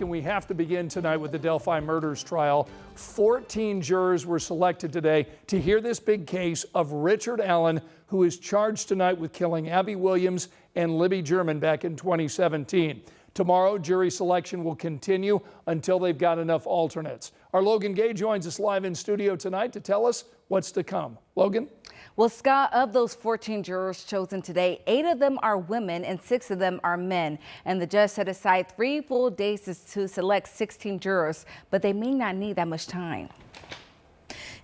And we have to begin tonight with the Delphi murders trial. 14 jurors were selected today to hear this big case of Richard Allen, who is charged tonight with killing Abby Williams and Libby German back in 2017. Tomorrow, jury selection will continue until they've got enough alternates. Our Logan Gay joins us live in studio tonight to tell us what's to come. Logan? Well, Scott, of those 14 jurors chosen today, 8 of them are women and 6 of them are men. And the judge set aside 3 full days to select 16 jurors, but they may not need that much time.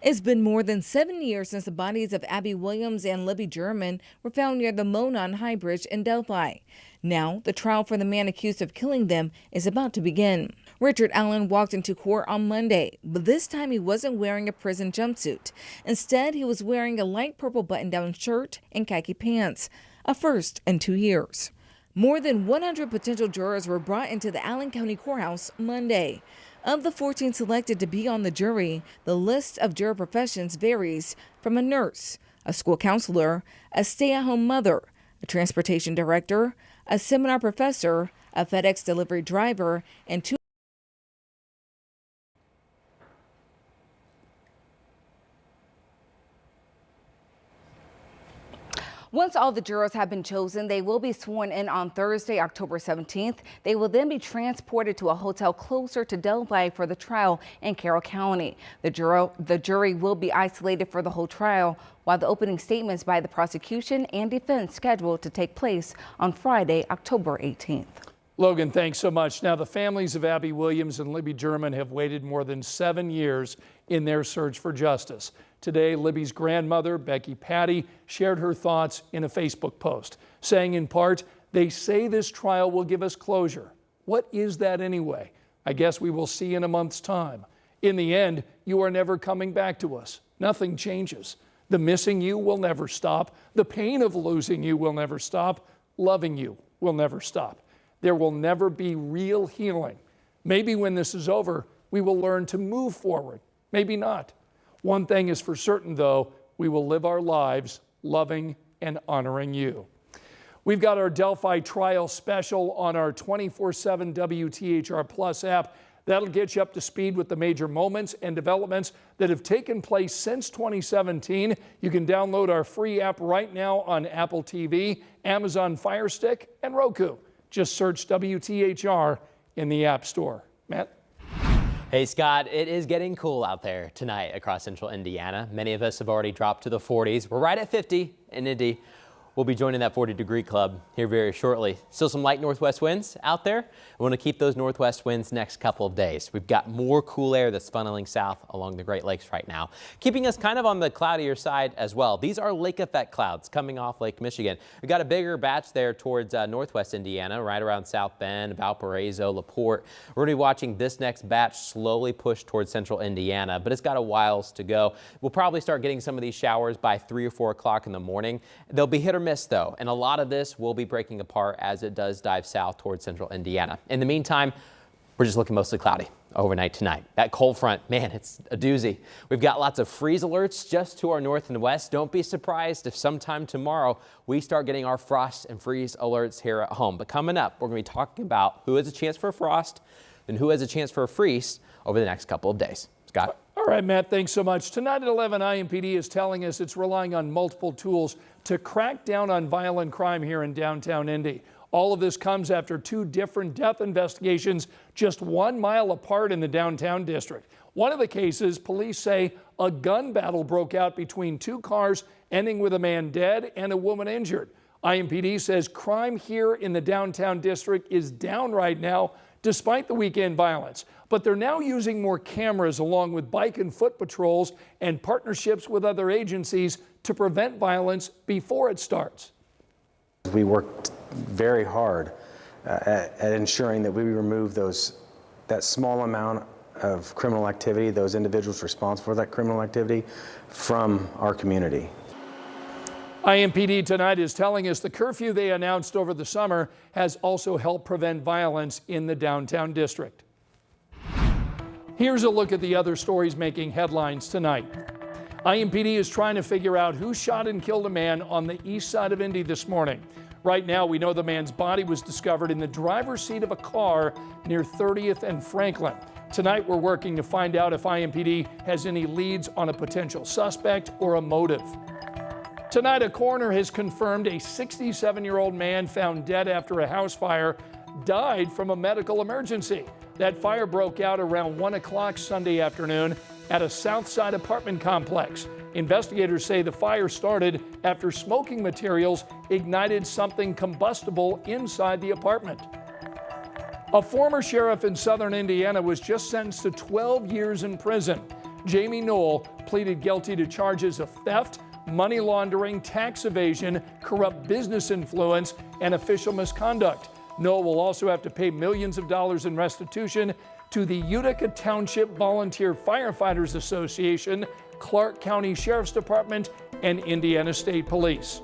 It's been more than 7 years since the bodies of Abby Williams and Libby German were found near the Monon High Bridge in Delphi. Now, the trial for the man accused of killing them is about to begin. Richard Allen walked into court on Monday, but this time he wasn't wearing a prison jumpsuit. Instead, he was wearing a light purple button-down shirt and khaki pants, a first in 2 years. More than 100 potential jurors were brought into the Allen County Courthouse Monday. Of the 14 selected to be on the jury, the list of juror professions varies from a nurse, a school counselor, a stay-at-home mother, a transportation director, a seminar professor, a FedEx delivery driver, and 2. Once all the jurors have been chosen, they will be sworn in on Thursday, October 17th. They will then be transported to a hotel closer to Delphi for the trial in Carroll County. The jury will be isolated for the whole trial, while the opening statements by the prosecution and defense scheduled to take place on Friday, October 18th. Logan, thanks so much. Now, the families of Abby Williams and Libby German have waited more than 7 years in their search for justice. Today, Libby's grandmother, Becky Patty, shared her thoughts in a Facebook post, saying in part, "They say this trial will give us closure. What is that anyway? I guess we will see in a month's time. In the end, you are never coming back to us. Nothing changes. The missing you will never stop. The pain of losing you will never stop. Loving you will never stop. There will never be real healing. Maybe when this is over, we will learn to move forward. Maybe not. One thing is for certain, though, we will live our lives loving and honoring you." We've got our Delphi trial special on our 24/7 WTHR Plus app. That'll get you up to speed with the major moments and developments that have taken place since 2017. You can download our free app right now on Apple TV, Amazon Fire Stick, and Roku. Just search WTHR in the App Store. Matt? Hey Scott, it is getting cool out there tonight across central Indiana. Many of us have already dropped to the 40s. We're right at 50 in Indy. We'll be joining that 40-degree club here very shortly. Still some light northwest winds out there. We want to keep those northwest winds next couple of days. We've got more cool air that's funneling south along the Great Lakes right now, keeping us kind of on the cloudier side as well. These are lake effect clouds coming off Lake Michigan. We've got a bigger batch there towards northwest Indiana, right around South Bend, Valparaiso, LaPorte. We're going to be watching this next batch slowly push towards central Indiana, but it's got a whiles to go. We'll probably start getting some of these showers by 3 or 4 o'clock in the morning. They'll be hit or miss though, and a lot of this will be breaking apart as it does dive south towards central Indiana. In the meantime, we're just looking mostly cloudy overnight tonight. That cold front, man, it's a doozy. We've got lots of freeze alerts just to our north and west. Don't be surprised if sometime tomorrow we start getting our frost and freeze alerts here at home. But coming up, we're going to be talking about who has a chance for a frost and who has a chance for a freeze over the next couple of days. Scott? All right, Matt, thanks so much. Tonight at 11, IMPD is telling us it's relying on multiple tools to crack down on violent crime here in downtown Indy. All of this comes after 2 different death investigations just 1 mile apart in the downtown district. One of the cases, police say a gun battle broke out between 2 cars, ending with a man dead and a woman injured. IMPD says crime here in the downtown district is down right now, despite the weekend violence. But they're now using more cameras along with bike and foot patrols and partnerships with other agencies to prevent violence before it starts. We worked very hard at ensuring that we remove that small amount of criminal activity, those individuals responsible for that criminal activity, from our community. IMPD tonight is telling us the curfew they announced over the summer has also helped prevent violence in the downtown district. Here's a look at the other stories making headlines tonight. IMPD is trying to figure out who shot and killed a man on the east side of Indy this morning. Right now, we know the man's body was discovered in the driver's seat of a car near 30th and Franklin. Tonight, we're working to find out if IMPD has any leads on a potential suspect or a motive. Tonight, a coroner has confirmed a 67-year-old man found dead after a house fire died from a medical emergency. That fire broke out around 1 o'clock Sunday afternoon at a Southside apartment complex. Investigators say the fire started after smoking materials ignited something combustible inside the apartment. A former sheriff in southern Indiana was just sentenced to 12 years in prison. Jamie Knoll pleaded guilty to charges of theft, money laundering, tax evasion, corrupt business influence, and official misconduct. Knoll will also have to pay millions of dollars in restitution to the Utica Township Volunteer Firefighters Association, Clark County Sheriff's Department, and Indiana State Police.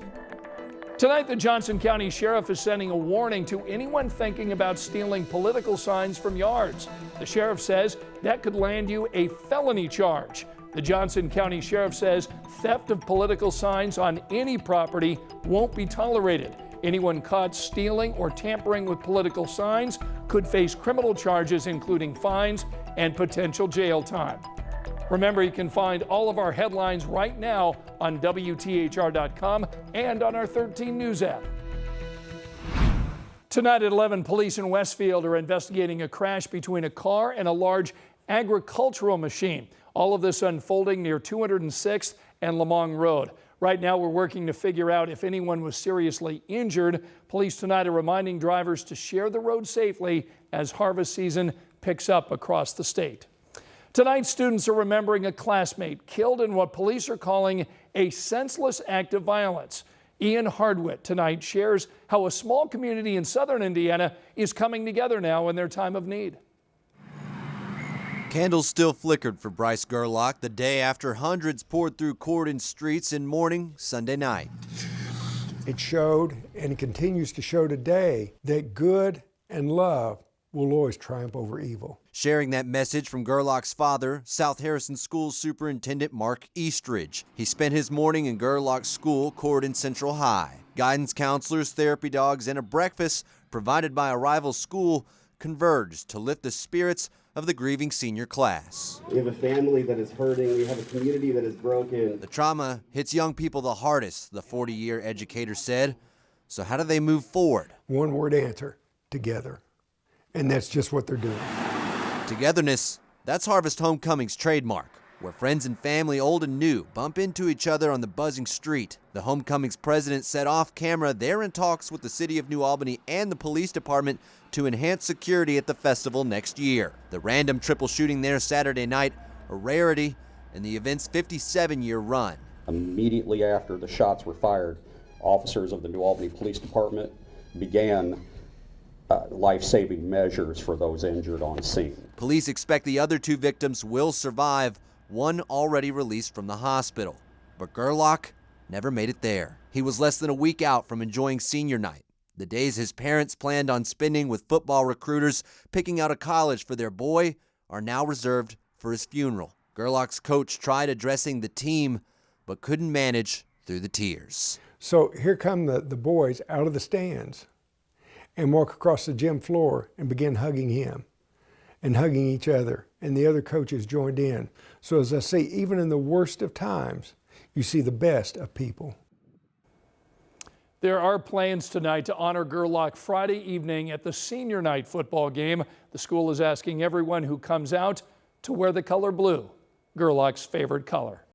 Tonight, the Johnson County Sheriff is sending a warning to anyone thinking about stealing political signs from yards. The sheriff says that could land you a felony charge. The Johnson County Sheriff says theft of political signs on any property won't be tolerated. Anyone caught stealing or tampering with political signs could face criminal charges, including fines and potential jail time. Remember, you can find all of our headlines right now on WTHR.com and on our 13 News app. Tonight at 11, police in Westfield are investigating a crash between a car and a large agricultural machine. All of this unfolding near 206th and Lamong Road. Right now, we're working to figure out if anyone was seriously injured. Police tonight are reminding drivers to share the road safely as harvest season picks up across the state. Tonight, students are remembering a classmate killed in what police are calling a senseless act of violence. Ian Hardwitt tonight shares how a small community in southern Indiana is coming together now in their time of need. Candles still flickered for Bryce Gerlach the day after hundreds poured through Corydon streets in mourning Sunday night. It showed, and it continues to show today, that good and love will always triumph over evil. Sharing that message from Gerlach's father, South Harrison School Superintendent Mark Eastridge. He spent his morning in Gerlach's school, Corydon Central High. Guidance counselors, therapy dogs, and a breakfast provided by a rival school converged to lift the spirits of the grieving senior class. We have a family that is hurting. We have a community that is broken. The trauma hits young people the hardest, the 40-year educator said. So how do they move forward? One word answer: together. And that's just what they're doing. Togetherness, that's Harvest Homecoming's trademark, where friends and family, old and new, bump into each other on the buzzing street. The Homecoming's president said off camera they're in talks with the city of New Albany and the police department to enhance security at the festival next year. The random triple shooting there Saturday night, a rarity in the event's 57-year run. Immediately after the shots were fired, officers of the New Albany Police Department began life-saving measures for those injured on scene. Police expect the other two victims will survive, one already released from the hospital. But Gerlach never made it there. He was less than a week out from enjoying senior night, the days his parents planned on spending with football recruiters picking out a college for their boy are now reserved for his funeral. Gerlach's coach tried addressing the team, but couldn't manage through the tears. So here come the boys out of the stands and walk across the gym floor and begin hugging him and hugging each other. And the other coaches joined in. So as I say, even in the worst of times, you see the best of people. There are plans tonight to honor Gerlach Friday evening at the senior night football game. The school is asking everyone who comes out to wear the color blue, Gerlach's favorite color.